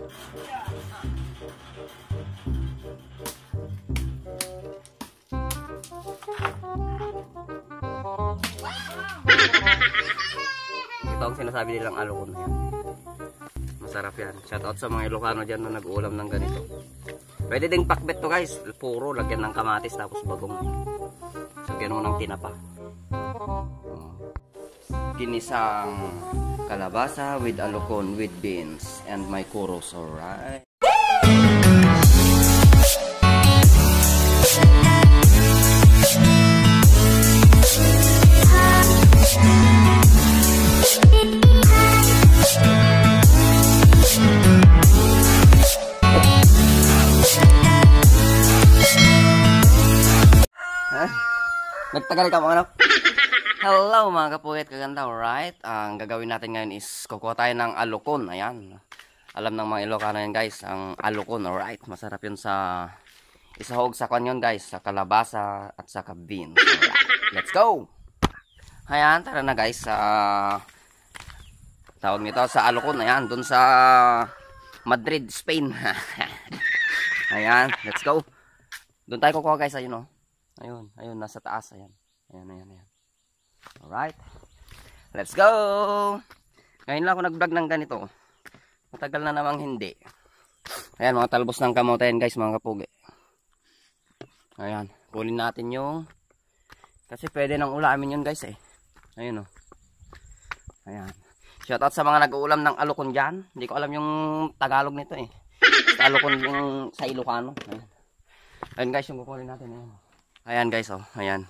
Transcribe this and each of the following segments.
Ito ang sinasabi nilang alukon na yan. Masarap yan. Shout out sa mga Ilocano dyan na nag-uulam ng ganito. Pwede ding pakbet to guys. Puro lagyan ng kamatis tapos bagong. Lagyan mo ng tinapa. Ginisang kalabasa with alukon with beans and my churros. Alright. Nagtagal ka mga anak. Hello mga kapuyat kaganda, right? Ang gagawin natin ngayon is kukuha tayo ng alukon. Ayan. Alam ng mga Ilocano yan guys, ang alukon, alright? Masarap yun sa isahog sa kanyon guys, sa kalabasa at sa beans. Alright. Let's go! Ayan, tara na guys. Tawag nito sa alukon. Ayan, dun sa Madrid, Spain. Ayan, let's go. Doon tayo kukuha guys, ayun o. Ayun, ayun, nasa taas, ayan. Ayan, ayan, ayan. Alright. Let's go! Ngayon lang ako nag-vlog ng ganito. Matagal na namang hindi. Ayan, mga talbos ng kamote yan guys, mga kapugi. Ayan, kunin natin yung... Kasi pwede nang ulamin yun guys eh. Ayun o. Ayan. Shoutout sa mga nag-uulam ng alukon dyan. Hindi ko alam yung Tagalog nito eh. Alukon yung sa Ilocano. Ayan. Ayan guys, yung kukunin natin. Ayan. Ayan guys, oh. Ayan.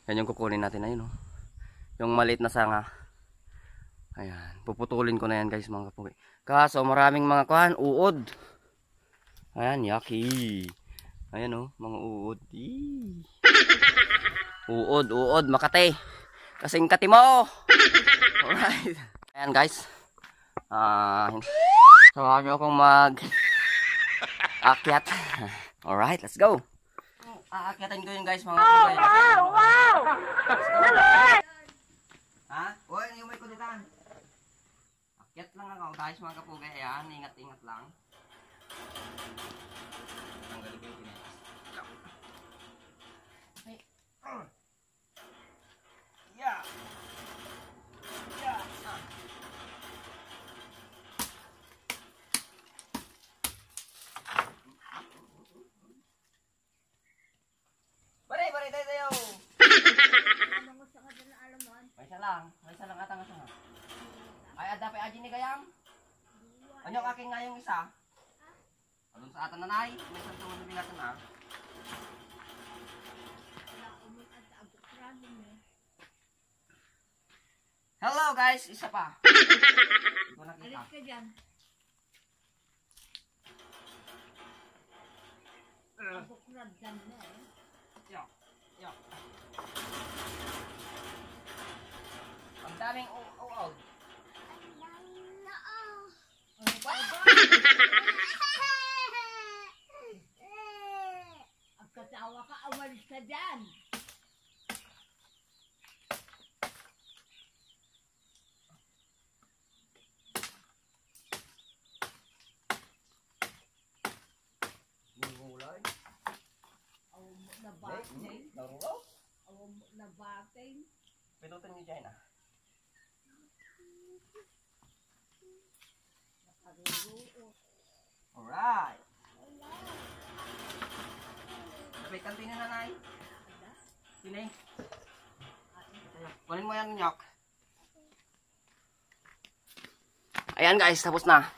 Yan yung kukunin natin. Ayun, oh. Yung maliit na sanga. Ayan. Puputulin ko na yan guys, mga kapugi. Kaso maraming mga kuhan, uod. Ayan, yaki. Ayan, oh. Mga uod. Eee. Uod, uod. Makate. Kasing kati mo. Alright. Ayan guys. Samahan nyo akong akyat. Alright, let's go. Aakyatan ko yun guys, mga kapugay. Wow! Wow! Ha? Uy, yung may kulitan. Akyat lang ako guys, mga kapugay. Ayan, ingat-ingat lang. Tanggalin ko yung kinetas. Yeah! Yeah! Bari tayo. May isa lang atang asa. Ay adape aji ni gayam. Ano aking ngayong isa? Alon sa atan nanay, may sa tuwan bilatan na. Hello guys, isa pa. Hindi ko nakita. Alis ka dyan. Abukrad dyan na eh. Yo. Ang daming uog. Ang katawa ka, awalis ka dyan. Gulay. Awam mo na batin. Awam mo na batin. Pinutin niyo dyan ah. Alright. Sabay kantina na nanay. Sini. Kunin mo yan nyok. Ayan guys, tapos na.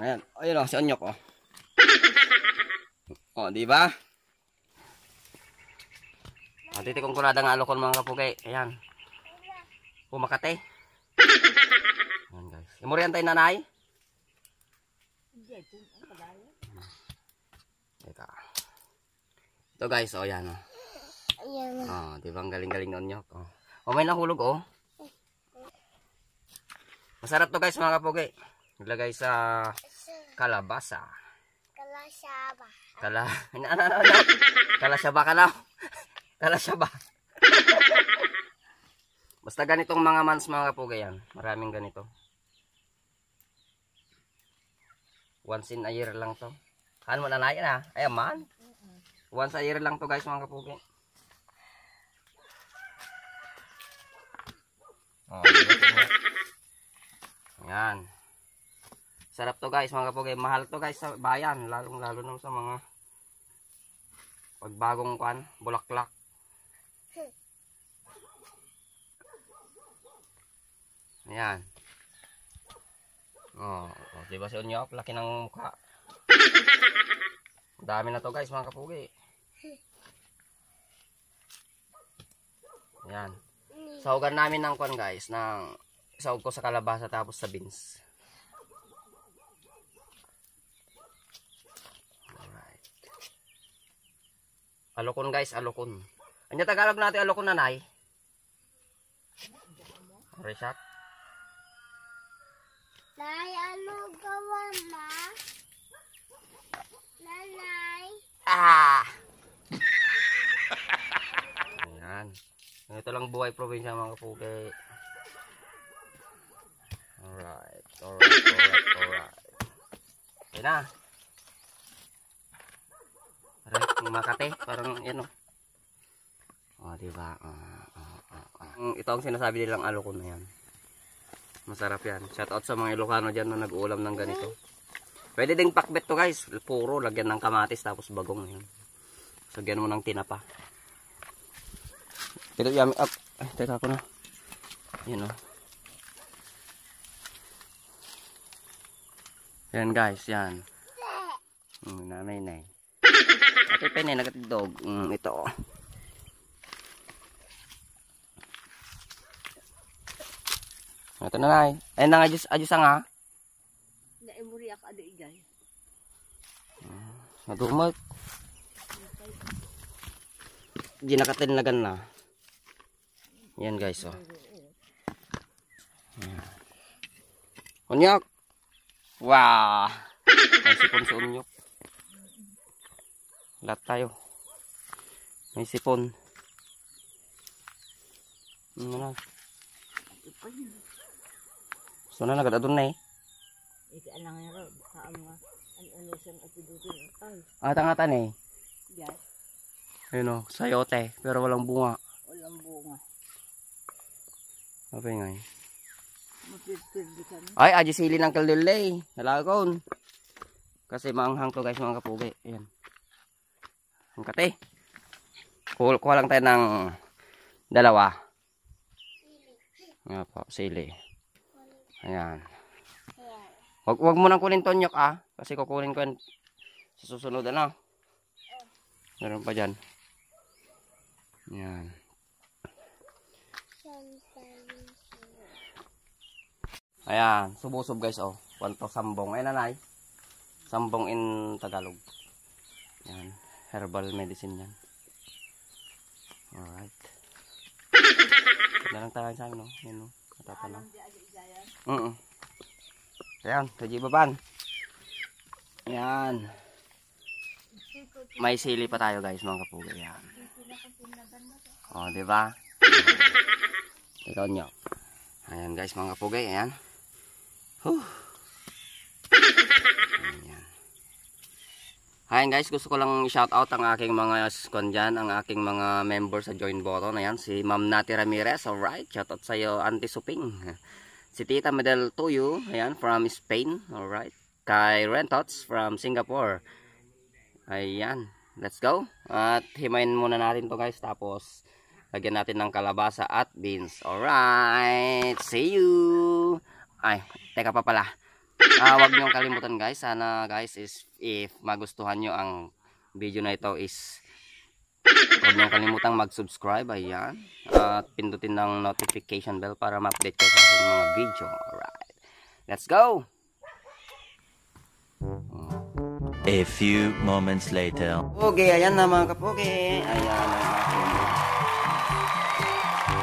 Ayan, ayun o, si Onyok o. O, diba? Titikong kulada ng alukon mga kapugay. Ayan. Pumakate. Ayan guys. Imurian tayo nanay. Teka. Ito guys, o yan o. O, diba ang galing-galing na Onyok o. O, may nahulog o. Masarap to guys mga kapugay. Ilagay sa kalabasa. Kalasaba. Kalasaba ka na. Kalasaba. Basta ganitong mga mans mga kapugay yan. Maraming ganito. Once in a year lang to. Kan mo na na yan, ha? Ay, man. Once a year lang to, guys, mga kapugi. Oh, yan. Sarap to, guys, mga kapugi. Mahal to, guys, sa bayan. Lalo na sa mga pagbagong kwan, bulaklak. Ayan. Oh, diba si Unyok? Laki ng mukha. Dami na to, guys, mga kapugi. Ayan. Sahugan namin ng kwan, guys. Sahog ko sa kalabasa tapos sa beans. Alright. Alokon, guys, alokon. Anya Tagalog natin alokon, nanay? Reshat? Nay, ano gawa ma? Nanay. Ah! Ayan. Ito lang buhay probinsya, mga kapugi. Alright. Okay na. Parang Makati. Parang yan o. O, diba? Ito ang sinasabi nilang alokon na yan. Masarap yan. Shout out sa mga Ilocano dyan na nag-uulam ng ganito. Pwede ding pakbet to, guys. Puro lagyan ng kamatis tapos bagong yan. Sagyan mo ng tinapa. Pero yummy up. Ay, teka ko na. Yan o. Yan, guys. Yan. Nanay. Ito pa yun, nagatidog. Ito o. Ito na, nay. Ayun na nga, ajus nga. Naimuri ako ada igay. Nagumag. Di nakatinlagan na. Yan, guys, oh. Unyok. Wow. May sipon sa unyok. Lahat tayo. May sipon. Ano na? So na nagadadon na eh. Iti alang nga ro. Kaam nga. Ano siyang atidutin. Ay. Atang-atan eh. Yes. Ayun o. Sayote. Pero walang bunga. Walang bunga. Okay nga eh. Mapirpirdi ka na. Ay, aji sili ng kaldulay. Halakon. Kasi maanghang to, guys, mga kapugi. Ayan. Ang kate. Kuha lang tayo ng dalawa. Nga po, sili. Ayan. Wag mo nang kunin tonyok, ah. Kasi kukunin ko yan sa susunod, ano. Meron pa dyan. Ayan. Ayan, subusob, guys, oh. Wanto sambong. Ayan, nanay. Sambong in Tagalog. Ayan, herbal medicine yan. Alright. Dalang tayo sa amin, no? Yan, no? Matapanaw. Ayan, kaji baban. Ayan. May sili pa tayo, guys, mga kapugi. Ayan. O, diba? Ikaw nyo. Ayan, guys, mga kapugi. Ayan. Ayan. Ayan, guys, gusto ko lang shout out ang aking mga skondyan, ang aking mga member sa join button. Ayan, si Ma'am Nati Ramirez. Alright, shout out sa'yo, Auntie Suping. Si Tita Medel Tuyo, ayan, from Spain. Alright. Kay Rentots from Singapore. Ayan, let's go. At himayin muna natin to, guys. Tapos, lagyan natin ng kalabasa at beans. Alright, see you. Ay, teka pa pala. Huwag niyong kalimutan, guys. Sana, guys, if magustuhan nyo ang video na ito is huwag niyong kalimutang mag-subscribe. Ayan. At pindutin ng notification bell para ma-update kayo sa aking mga video. Alright. Let's go! A few moments later. Okay, ayan na mga kapogi. Ayan ang aking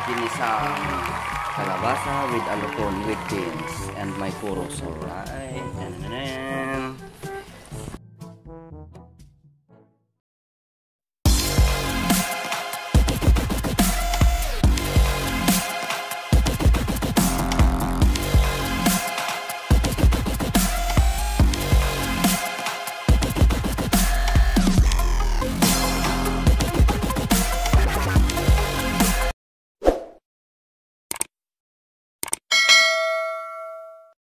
ginisang kalabasa with alukon with beans and may puros. Alright.